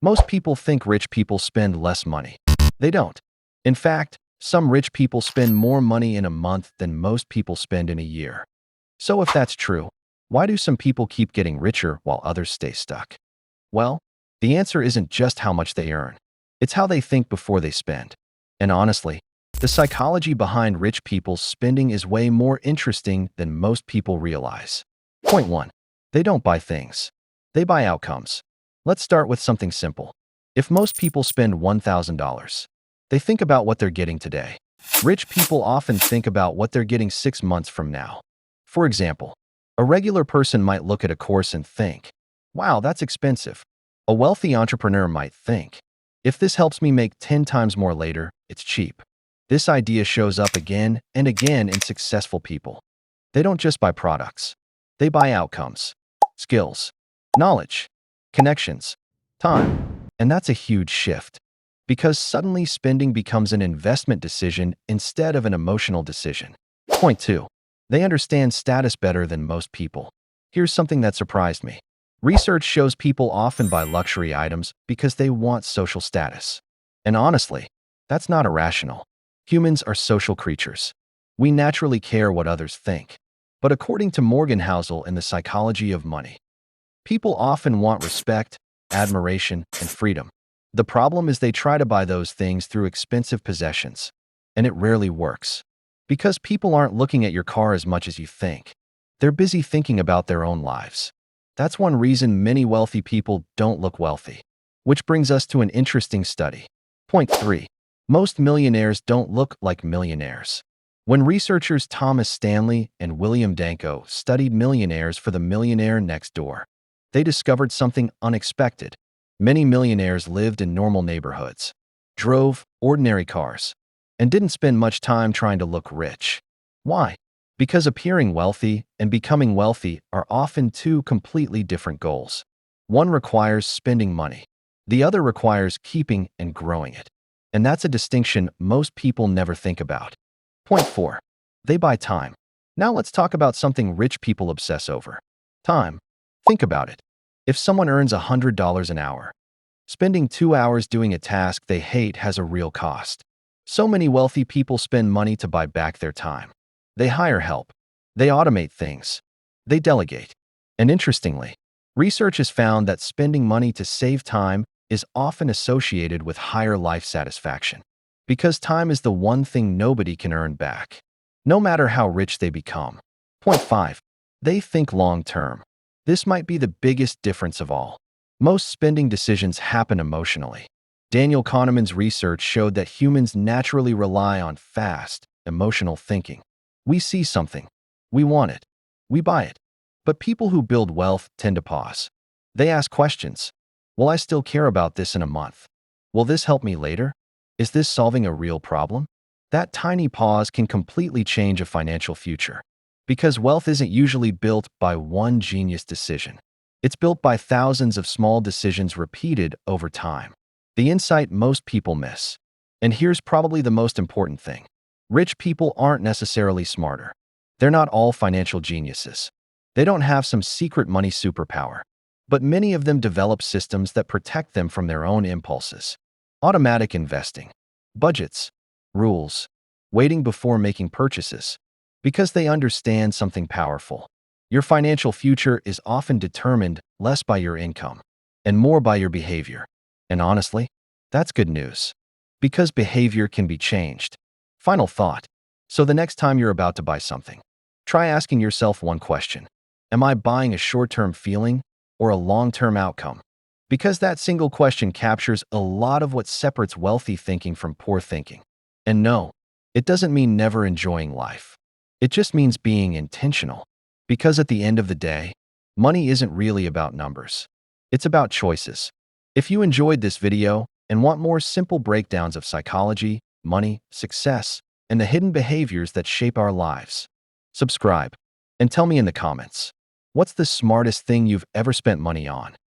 Most people think rich people spend less money. They don't. In fact, some rich people spend more money in a month than most people spend in a year. So if that's true, why do some people keep getting richer while others stay stuck? Well, the answer isn't just how much they earn. It's how they think before they spend. And honestly, the psychology behind rich people's spending is way more interesting than most people realize. Point 1. They don't buy things. They buy outcomes. Let's start with something simple. If most people spend $1,000, they think about what they're getting today. Rich people often think about what they're getting 6 months from now. For example, a regular person might look at a course and think, "Wow, that's expensive." A wealthy entrepreneur might think, "If this helps me make 10 times more later, it's cheap." This idea shows up again and again in successful people. They don't just buy products. They buy outcomes, skills, knowledge, connections, time. And that's a huge shift, because suddenly spending becomes an investment decision instead of an emotional decision. Point 2. They understand status better than most people. Here's something that surprised me. Research shows people often buy luxury items because they want social status. And honestly, that's not irrational. Humans are social creatures. We naturally care what others think. But according to Morgan Housel in The Psychology of Money, people often want respect, admiration, and freedom. The problem is they try to buy those things through expensive possessions, and it rarely works. Because people aren't looking at your car as much as you think. They're busy thinking about their own lives. That's one reason many wealthy people don't look wealthy. Which brings us to an interesting study. Point 3. Most millionaires don't look like millionaires. When researchers Thomas Stanley and William Danko studied millionaires for the Millionaire Next Door, they discovered something unexpected. Many millionaires lived in normal neighborhoods, drove ordinary cars, and didn't spend much time trying to look rich. Why? Because appearing wealthy and becoming wealthy are often two completely different goals. One requires spending money. The other requires keeping and growing it. And that's a distinction most people never think about. Point 4. They buy time. Now let's talk about something rich people obsess over. Time. Think about it. If someone earns $100 an hour, spending 2 hours doing a task they hate has a real cost. So many wealthy people spend money to buy back their time. They hire help. They automate things. They delegate. And interestingly, research has found that spending money to save time is often associated with higher life satisfaction. Because time is the one thing nobody can earn back, no matter how rich they become. Point 5. They think long-term. This might be the biggest difference of all. Most spending decisions happen emotionally. Daniel Kahneman's research showed that humans naturally rely on fast, emotional thinking. We see something. We want it. We buy it. But people who build wealth tend to pause. They ask questions. Will I still care about this in a month? Will this help me later? Is this solving a real problem? That tiny pause can completely change a financial future. Because wealth isn't usually built by one genius decision. It's built by thousands of small decisions repeated over time. The insight most people miss. And here's probably the most important thing. Rich people aren't necessarily smarter. They're not all financial geniuses. They don't have some secret money superpower. But many of them develop systems that protect them from their own impulses. Automatic investing, budgets, rules, waiting before making purchases. Because they understand something powerful. Your financial future is often determined less by your income and more by your behavior. And honestly, that's good news. Because behavior can be changed. Final thought. So the next time you're about to buy something, try asking yourself one question. Am I buying a short-term feeling or a long-term outcome? Because that single question captures a lot of what separates wealthy thinking from poor thinking. And no, it doesn't mean never enjoying life. It just means being intentional. Because at the end of the day, money isn't really about numbers. It's about choices. If you enjoyed this video and want more simple breakdowns of psychology, money, success, and the hidden behaviors that shape our lives, subscribe and tell me in the comments, what's the smartest thing you've ever spent money on?